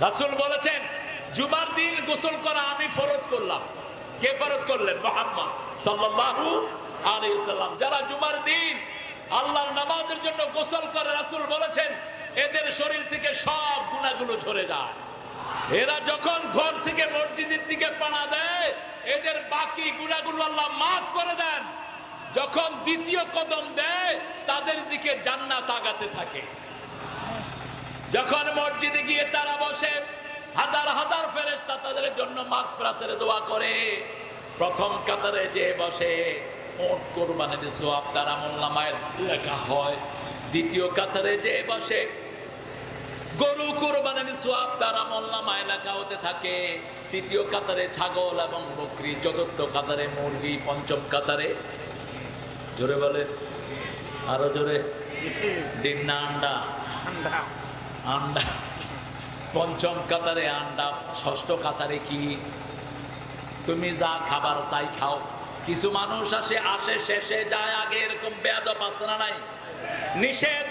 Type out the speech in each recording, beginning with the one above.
রাসূল বলেছেন জুমার দিন গোসল করা আমি ফরজ করলাম। কে ফরজ করলেন? মুহাম্মদ সাল্লাল্লাহু আলাইহি ওয়াসাল্লাম। যারা জুমার দিন আল্লাহর নামাজের জন্য গোসল করে রাসূল বলেছেন এদের শরীর থেকে সব গুনাহগুলো ঝরে যায়। এরা যখন ঘর থেকে মসজিদের দিকে পাড়া দেয় এদের বাকি গুনাহগুলো আল্লাহ মাফ করে দেন। যখন দ্বিতীয় কদম দেয় তাদের দিকে জান্নাত আগাতে থাকে। যখন মসজিদে গিয়ে তারা বসে হাজার হাজার ফেরেশতা তাদের জন্য মাগফিরাতের দোয়া করে। প্রথম কাতারে যে বসে ওট কুরবানির সওয়াব তার আমলনামায় লেখা হয়। দ্বিতীয় কাতারে যে বসে গরু কুরবানির সওয়াব তার আমলনামায় লেখা হতে থাকে। তৃতীয় কাতারে ছাগল এবং বকরি, চতুর্থ কাতারে মুরগি, পঞ্চম কাতারে জোরে বলে আরো জোরে ডিম না আন্ডা? আন্ডা। পঞ্চম কাতারে আন্ডা, ষষ্ঠ কাতারে কি? তুমি যা খাবার তাই খাও। কিছু মানুষ আসে শেষে যায় আগে, এরকম বেয়াদব আছে না নাই? নিষেধ।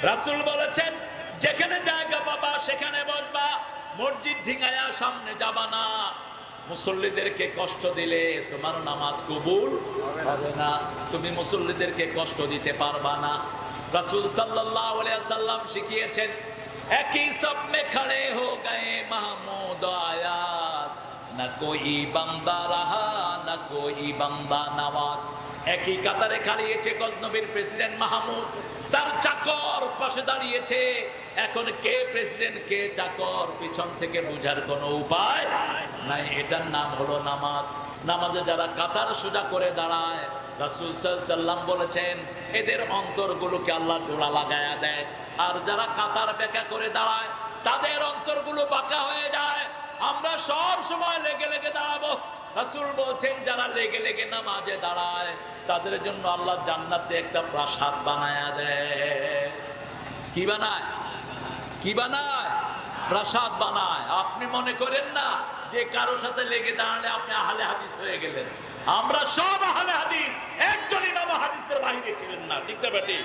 রাসূল বলেছেন যেখানে জায়গা পাবা সেখানে বসবা, মসজিদ ঢিঙায়া সামনে যাবা না। মুসল্লিদেরকে কষ্ট দিলে তোমার নামাজ কবুল হবে না। তুমি মুসল্লিদেরকে কষ্ট দিতে পারবা না। রাসূল সাল্লাল্লাহু আলাইহি ওয়াসাল্লাম শিখিয়েছেন একই সব মে খড়ে হো গয়ে মাহমুদ আয়াত, না কোই বান্দা রাহা না কোই বান্দা নওয়াজ। একই কাতারে খাড়িয়েছে গজনবীর প্রেসিডেন্ট মাহমুদ, তার চাকর পাশে দাঁড়িয়েছে। এখন কে প্রেসিডেন্ট কে চাকর পিছন থেকে বোঝার কোনো উপায় নাই। এটার নাম হলো নামাজ। নামাজে যারা কাতার সোজা করে দাঁড়ায় রাসূল সাল্লাল্লাহু আলাইহি ওয়াসাল্লাম বলেছেন এদের অন্তরগুলোকে আল্লাহ জোড়া লাগায়া দেয়। আর যারা কাতার বেঁকা করে দাঁড়ায় তাদের অন্তরগুলো বাঁকা হয়ে যায়। আমরা সব সময় লেগে লেগে দাঁড়াবো। রাসূল বলছেন যারা লেগে লেগে নামাজে দাঁড়ায় তাদের জন্য আল্লাহ জান্নাতে একটা প্রাসাদ বানায়া দেয়। কি বানায়? কি বানায়? প্রাসাদ বানায়। আপনি মনে করেন না যে কারো সাথে লেগে দাঁড়ালে আপনি আহলে হাদিস হয়ে গেলেন। আমরা সব আহলে হাদিস, একজন ইমাম হাদিসের বাইরে ছিলেন না। ঠিক না বেটি?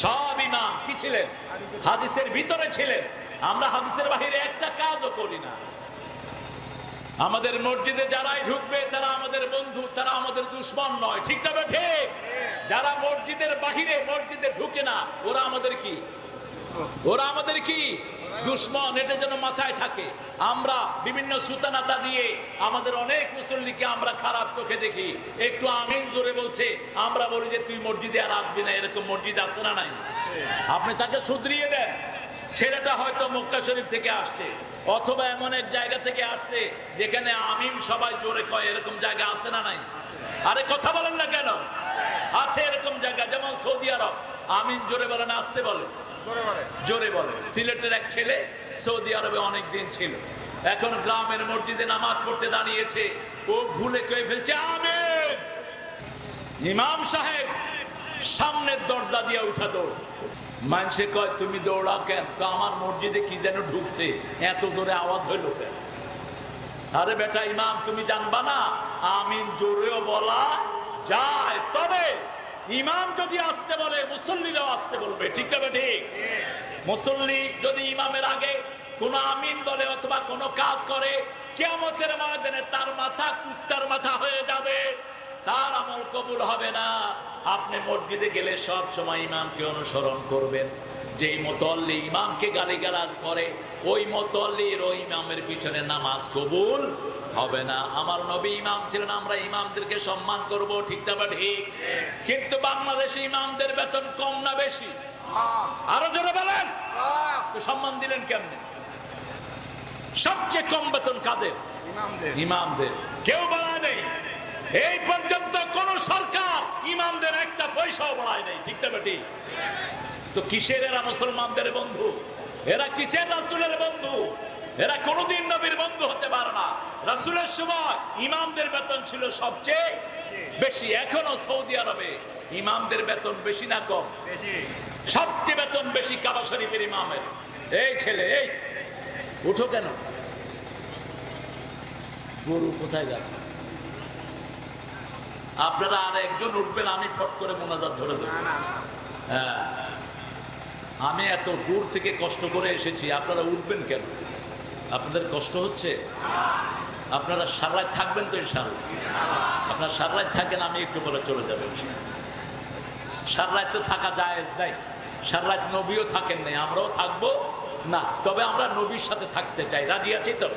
সব ইমাম কি ছিলেন? হাদিসের ভিতরে ছিলেন। আমরা হাদিসের বাইরে একটা কাজও করি না। আমাদের মসজিদে যারাই ঢুকবে তারা আমাদের বন্ধু, তারা আমাদের দুশমন নয়। ঠিক না বেটি? যারা মসজিদের বাহিরে মসজিদে ঢুকে না ওরা আমাদের কি? ওরা আমাদের কি? দুশমন। এটা যেন মাথায় থাকে। আমরা বিভিন্ন সুতানাতা দিয়ে আমাদের অনেক মুসল্লিকে আমরা খারাপ চোখে দেখি। একটু আমিন জোরে বলছে আমরা বলি যে তুই মসজিদে আর আসবি না। এরকম মসজিদ আছে না নাই? আপনি তাকে শুধরিয়ে দেন। ছেলেটা হয়তো মক্কা শরীফ থেকে আসছে অথবা এমন এক জায়গা থেকে আসছে যেখানে আমিন সবাই জোরে কয়। এরকম জায়গা আছে না নাই? আরে কথা বলেন না কেন? আছে এরকম জায়গা, যেমন সৌদি আরব আমিন জোরে বলে না আসতে বলে? জোরে বলে। সিলেটের এক ছেলে সৌদি আরবে অনেক দিন ছিল, এখন গ্রামের মসজিদে নামাজ পড়তে দাঁড়িয়েছে। ও ভুলে কয়ে ফেলছে আমিন। ইমাম সাহেব সামনের দরজা দিয়ে উঠা দৌড়। মানুষে কয় তুমি দৌড়াও কেন? আমার মসজিদে কি যেন ঢুকছে, এত জোরে আওয়াজ হইল কেন? আরে বেটা ইমাম তুমি জানবা না আমিন জোরেও বলা যায়, তবে ইমাম যদি আসতে বলে মুসল্লিরাও আসতে বলবে। ঠিক না ঠিক? মুসল্লি যদি ইমামের আগে কোনো আমিন বলে অথবা কোনো কাজ করে কিয়ামতের ময়দানে তার মাথা কুত্তার মাথা হয়ে যাবে, তার আমল কবুল হবে না। আপনি মসজিদে গেলে সব সময় ইমামকে অনুসরণ করবেন। যেই মুতল্লি ইমামকে গালিগালাজ করে ওই মুতল্লির ওই ইমামের পিছনে নামাজ কবুল হবে না। আমার নবী ইমাম ছিলেন, আমরা ইমামদেরকে সম্মান করব। ঠিক না বা ঠিক? কিন্তু বাংলাদেশে ইমামদের বেতন কম না বেশি? আরো জোরে বলেন। তো সম্মান দিলেন কেমনে? সবচেয়ে কম বেতন কাদের? ইমামদের। কেউ বাড়ায় নেই এই পর্যন্ত। কোন সরকার ইমামদের একটা পয়সাও বাড়ায় নেই। ঠিক না বেটি? তো কিসের এরা মুসলমানদের বন্ধু? এরা কিসের রাসূলের বন্ধু? এরা কোনদিন নবীর বন্ধু হতে পারে না। রাসূলের সময় ইমামদের বেতন ছিল সবচেয়ে বেশি। এখনো সৌদি আরবে ইমামদের বেতন বেশি না কম? সবচেয়ে বেতন বেশি কাবা শরীফের ইমামের। এই ছেলে এই উঠো কেন? গরু কোথায় গেল? আপনারা আর একজন উঠবেন, আমি ফট করে মোনাজাত ধরে দেব। হ্যাঁ, আমি এত দূর থেকে কষ্ট করে এসেছি, আপনারা উঠবেন কেন? আপনাদের কষ্ট হচ্ছে? আপনারা সারা রাত থাকবেন তো ইনশাআল্লাহ? আপনারা সারা রাত থাকেন, আমি একটু বলে চলে যাবেন। সারা রাত তো থাকা জায়েজ নাই, সারা রাত নবীও থাকেন নাই, আমরাও থাকবো না। তবে আমরা নবীর সাথে থাকতে চাই, রাজি আছি তো?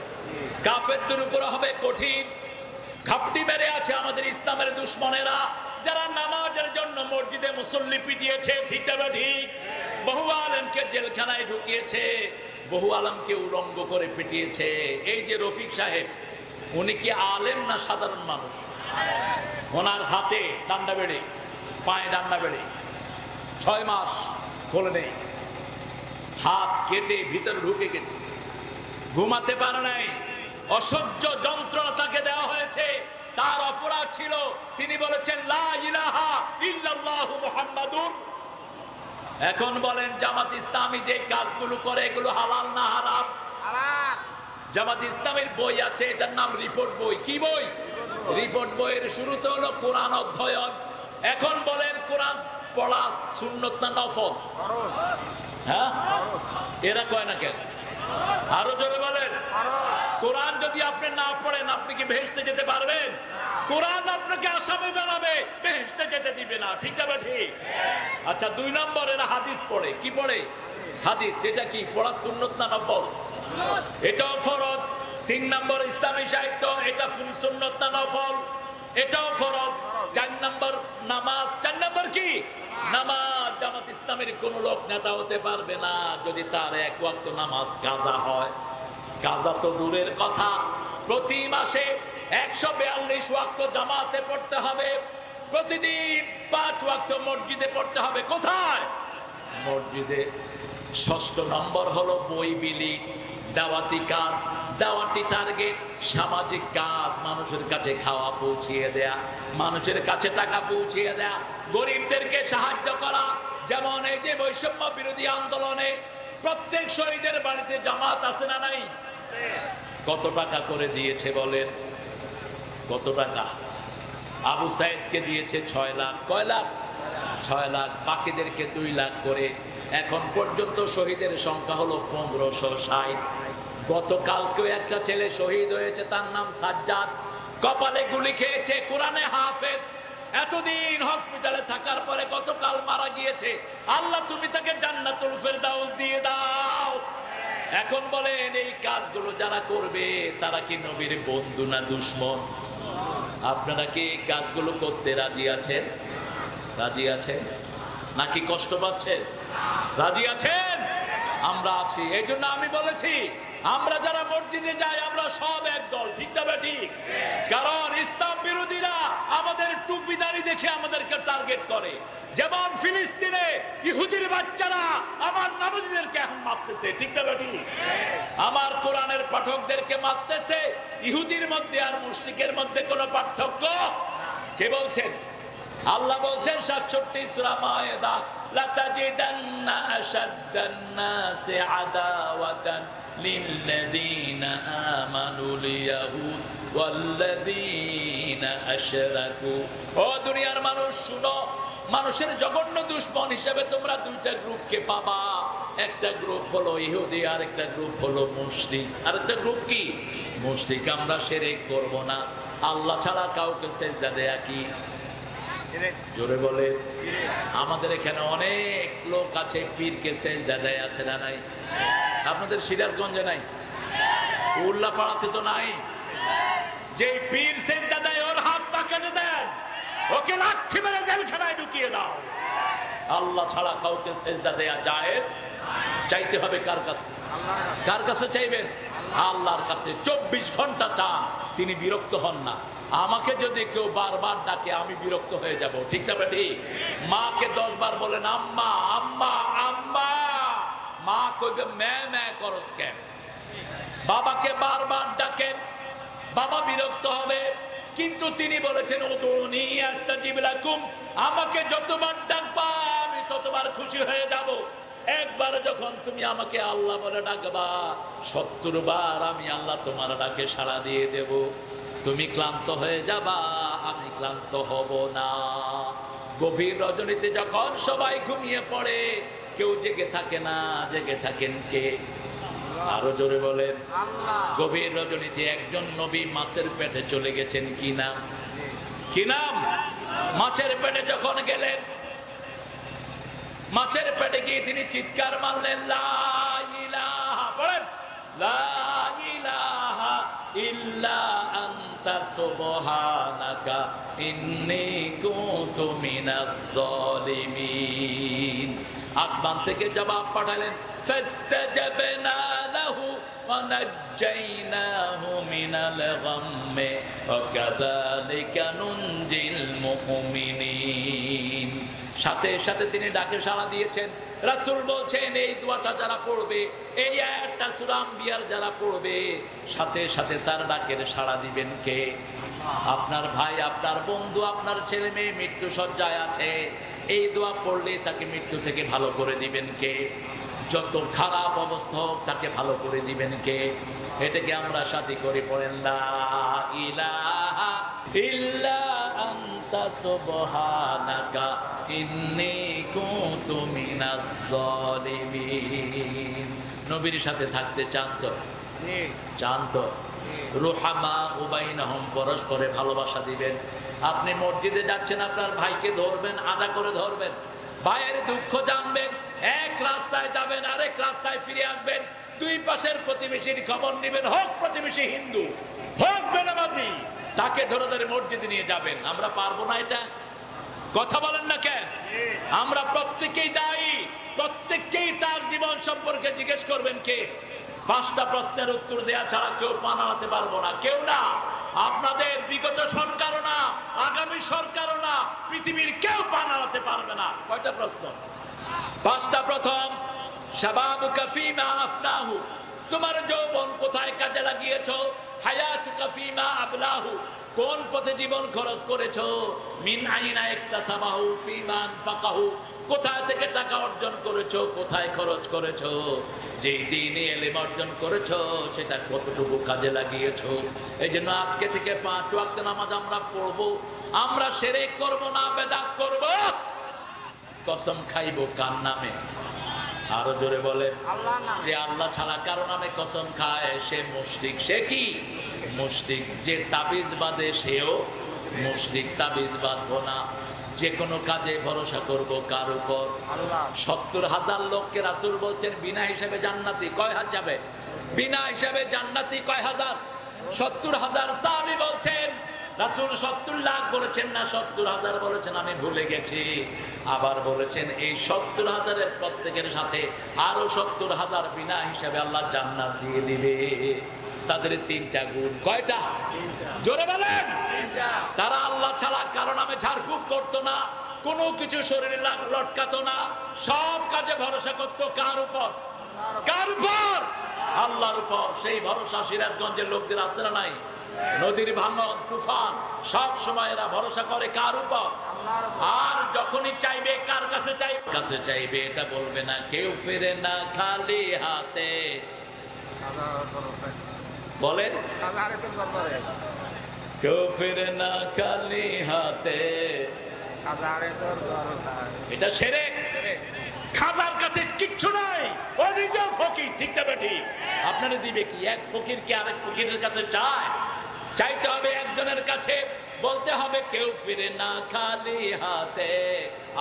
কাফেরদের উপরে হবে কঠিন, ঘাপটি মেরে আছে আমাদের ইসলামের দুশ্মনেরা, যারা নামাজের জন্য মসজিদে মুসল্লি পিটিয়েছে, ঠিক না ঠিক? বহু আলেমকে জেলখানায় ঢুকিয়েছে, বহু আলেমকে উলঙ্গ করে পিটিয়েছে। এই যে রফিক সাহেব, উনি কি আলেম না সাধারণ মানুষ? ওনার হাতে ডান্ডা বেড়ে, পায়ে ডান্ডা বেড়ে, 6 মাস খোলে নেই, হাত কেটে ভিতরে ঢুকে গেছে, ঘুমাতে পারে নাই, অসহ্য যন্ত্রণা তাকে দেওয়া হয়েছে। তার অপরাধ ছিল তিনি বলেছেন লা ইলাহা ইল্লাল্লাহু মুহাম্মাদুর। এখন বলেন জামাত ইসলামী যে কাজগুলো করে এগুলো হালাল না হারাম? হালাল। জামাত ইসলামের বই আছে, এটার নাম রিপোর্ট বই। কি বই? রিপোর্ট বইয়ের শুরুতে হলো কোরআন অধ্যয়ন। এখন বলেন কোরআন পড়া সুন্নত না নফল? হ্যাঁ, এরা কয় না কেন? আরো জোরে বলেন। কোরআন যদি আপনি না পড়েন আপনি কি বেহেশতে যেতে পারবেন? কোরআন আপনাকে আসামি বানাবে, বেহেশতে যেতে দিবে না, ঠিক না ঠিক? আচ্ছা, 2 নম্বর এরা হাদিস পড়ে। কি পড়ে? হাদিস। এটা কি পড়া সুন্নত না নফল? এটাও ফরজ। 3 নম্বর ইসলামী সাহিত্য, এটা সুন্নত না নফল? এটাও ফরজ। 4 নম্বর নামাজ। 4 নম্বর কি? নামাজ। জামাত ইসলামের কোন লোক নেতা হতে পারবে না যদি তার 1 ওয়াক্ত নামাজ কাজা হয়। কাজা তো দূরের কথা, প্রতি মাসে 142 ওয়াক্ত জামাতে পড়তে হবে, প্রতিদিন 5 ওয়াক্ত মসজিদে পড়তে হবে। কোথায়? মসজিদে। 6 নম্বর হলো বই বিলি, দাওয়াতি কাজ। দাওয়াতি টার্গেট সামাজিক কাজ, মানুষের কাছে খাওয়া পৌঁছিয়ে দেয়া, মানুষের কাছে টাকা পৌঁছিয়ে দেয়া, গরিবদেরকে সাহায্য করা। যেমন এই যে বৈষম্য বিরোধী আন্দোলনে প্রত্যেক শহীদের বাড়িতে জামাত আছে না নাই? কত টাকা করে দিয়েছে বলেন? কত টাকা? আবু সাইদকে দিয়েছে 6 লাখ। কয় লাখ? 6 লাখ। বাকিদেরকে 2 লাখ করে। এখন পর্যন্ত শহীদের সংখ্যা হলো 1560। গতকালকেও একটা ছেলে শহীদ হয়েছে, তার নাম সাজ্জাদ। কপালে গুলি খেয়েছে, কোরআনে হাফেজ, এতদিন হসপিটালে থাকার পরে গতকাল মারা গিয়েছে। আল্লাহ তুমি তাকে জান্নাতুল ফেরদাউস দিয়ে দাও। এখন বলেন এই কাজগুলো যারা করবে তারা কি নবীর বন্ধু না দুশমন? আপনারা কি এই কাজগুলো করতে রাজি আছেন? রাজি আছেন নাকি কষ্ট পাচ্ছেন? রাজি আছেন? আমরা আছি। এই জন্য আমি বলেছি আমরা যারা মসজিদে যাই আমরা সব এক দল, ঠিক না ঠিক? কারণ ইসলাম বিরোধীরা আমাদের টুপিদারি দেখে আমাদেরকে টার্গেট করে। যেমন ফিলিস্তিনে ইহুদির বাচ্চারা আমার নামাজীদেরকে এখন মারতেছে, ঠিক না ঠিক? আমার কোরআনের পাঠকদেরকে মারতেছে। ইহুদির মধ্যে আর মুশরিকের মধ্যে কোনো পার্থক্য? কে বলছেন? আল্লাহ বলছেন 67 সূরা মায়েদা, লাতাজিদান্না আশাদ্দান নাসি আদাওয়াতান লিল্লাযীনা আমানুল ইয়াহুদ ওয়াল্লাযীনা আশরাকু। ও দুনিয়ার মানুষ শুনো, মানুষের জঘন্য দুশমন হিসেবে তোমরা 2টা গ্রুপকে পাবা। একটা গ্রুপ হলো ইহুদি, আর একটা গ্রুপ হলো মুশরিক। আর একটা গ্রুপ কি? মুশরিক। আমরা শিরক করব না, আল্লাহ ছাড়া কাউকে সিজদা দেয়া কি? জোরে বলে। আমাদের এখানে অনেক লোক আছে পীরকে সিজদা দেয়, আছে না নাই? আপনাদের সিরাজগঞ্জে নাই? উল্লাপাড়াতে তো নাই? যে পীর সিজদা দেয় ওর হাত পা কেটে দেন, ওকে লাঠি মেরে জেলখানায় ঢুকিয়ে দাও। আল্লাহ ছাড়া কাউকে সিজদা দেয়া জায়েজ? চাইতে হবে কার কাছে? কার কাছে চাইবেন? আল্লাহর কাছে। 24 ঘন্টা চান, তিনি বিরক্ত হন না। আমাকে যদি কেউ বারবার ডাকে আমি বিরক্ত হয়ে যাব, ঠিক না ঠিক? মাকে 10 বার বলেন আম্মা আম্মা আম্মা, মা কইবে ম্যা ম্যা করস কেন? বাবাকে বারবার ডাকেন, বাবা বিরক্ত হবে। কিন্তু তিনি বলেছেন উদুনি আস্তাজিব লাকুম, আমাকে যতবার ডাকবা আমি ততবার খুশি হয়ে যাব। একবার যখন তুমি আমাকে আল্লাহ বলে ডাকবা, 70 বার আমি আল্লাহ তোমার ডাকে সাড়া দিয়ে দেব। তুমি ক্লান্ত হয়ে যাবা, আমি ক্লান্ত হব না। গভীর রজনীতে যখন সবাই ঘুমিয়ে পড়ে, কেউ জেগে থাকে না, জেগে থাকেন কে? আরো জোরে বলেন গভীর রজনীতে একজন নবী মাছের পেটে চলে গেছেন। কি নাম? কি নাম? মাছের পেটে যখন গেলেন, মাছের পেটে গিয়ে তিনি চিৎকার মারলেন, লা ইলাহা, বলেন, লা ইলাহা ইল্লা আনতা সুবহানাকা ইন্নী কুনতু মিনাজ জালিমিন। আসমান থেকে জবাব পাঠালেন, ফাস্তাজাবনা লাহু ওয়া নাজ্জাইনাহু মিনাল গাম্মি ওয়া কাযালিকা নুনজিল মুমিনিন। সাথে সাথে তিনি ডাকে সাড়া দিয়েছেন। রাসূল বলছেন, এই দোয়াটা যারা পড়বে, এই আয়াতটা সূরা আম্বিয়ার যারা পড়বে, সাথে সাথে তার ডাকের সাড়া দিবেন কে? আপনার ভাই, আপনার বন্ধু, আপনার ছেলে মেয়ে মৃত্যু সজ্জায় আছে, এই দোয়া পড়লে তাকে মৃত্যু থেকে ভালো করে দিবেন কে? যত খারাপ অবস্থা হোক তাকে ভালো করে দিবেন কে? এটাকে আমরা সাথী করে পড়েন, লা ইলাহা ইল্লা আনতা সুবহানাকা ইন্নী কুনতু মিনাজ জালিমিন। নবীর সাথে থাকতে চান তো? চান তো? রুহামা উবাইনাহুম, পরস্পরে ভালোবাসা দিবেন। আপনি মসজিদে যাচ্ছেন, আপনার ভাইকে ধরবেন, আদা করে ধরবেন, ভাইয়ের দুঃখ জানবেন, এক রাস্তায় যাবেন, আরেক রাস্তায় ফিরে আসবেন, দুই পাশের প্রতিবেশীর খবর নেবেন, হোক প্রতিবেশী হিন্দু, হোক বেনামাজি, তাকে ধরে ধরে মসজিদে নিয়ে যাবেন। আমরা পারবো না এটা? কথা বলেন না কেন? আমরা প্রত্যেকেই দায়ী, প্রত্যেককেই তার জীবন সম্পর্কে জিজ্ঞেস করবেন কে? 5টা প্রশ্নের উত্তর দেওয়া ছাড়া কেউ পা নাড়াতে পারবো না, কেউ না। আপনাদের বিগত সরকারও না, আগামী সরকারও না, পৃথিবীর কেউ পা নাড়াতে পারবে না। কয়টা প্রশ্ন? 5টা। প্রথম, শাবাবুকা ফীমা আফনাহু, তোমার যৌবন কোথায় কাজে লাগিয়েছো? হায়াতুকা ফীমা আবলাহু, কোন পথে জীবন খরচ করেছো? মিন আইনা ইকতাসাবাহু ফীমা আনফাকাহু, কোথায় থেকে টাকা অর্জন করেছো, কোথায় খরচ করেছো? যেই দিনে ইলম অর্জন করেছো সেটা কতটুকু কাজে লাগিয়েছো? এই জন্য আজকে থেকে 5 ওয়াক্ত নামাজ আমরা পড়বো। আমরা শিরক করব না, বেদাত করব। কসম খাইব কার নামে? আরো জোরে বলেন, যে আল্লাহ ছাড়া কারো নামে কসম খায় সে মুশরিক। সে কি? মুশরিক। যে তাবিজ বাঁধে সেও মুশরিক। তাবিজ বাঁধবো না। যে কোনো কাজে ভরসা করব কার উপর? 70,000 লোককে রাসূল বলছেন বিনা হিসাবে জান্নাতি। কয় হাজার যাবে? বিনা হিসাবে জান্নাতি কয় হাজার? 70,000। সাহাবী বলছেন রাসূল 70 লাখ বলেছেন না 70,000 বলেছেন, আমি ভুলে গেছি। আবার বলেছেন এই 70,000-এর প্রত্যেকের সাথে আরো 70,000 বিনা হিসাবে আল্লাহ জান্নাত দিয়ে দিবে। তাদের 3টা গুণ। কয়টা? জোরে বলেন। তারা আল্লাহ ছাড়া কারো নামে ঝাড়ফুঁক করতো না, কোনো কিছু শরীরে লটকাতো না, সব কাজে ভরসা করতো কার উপর? কার উপর? আল্লাহর উপর। সেই ভরসা সিরাজগঞ্জের লোকদের আছে না নাই? নদীর ভাঙন, তুফান, সব সময় এরা ভরসা করে কার উপর? আর যখনই চাইবে কার কাছে চাইবে, এটা বলবে না কেউ ফিরে না খালি হাতে। বলেন, কেউ ফিরে না খালি হাতে, এটা শিরক। খাজার কাছে কিচ্ছু নাই, ও নিজে ফকির। ঠিক না ঠিক? আপনারা দিবে কি? এক ফকির কি আরেক ফকিরের কাছে চায়? চাইতে হবে একজনের কাছে। বলতে হবে কেউ ফিরে না খালি হাতে,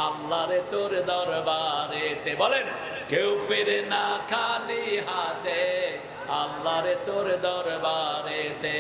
আল্লাহরে তোর দরবারেতে। বলেন, কেউ ফিরে না খালি হাতে, আল্লাহরে তোর দরবারেতে।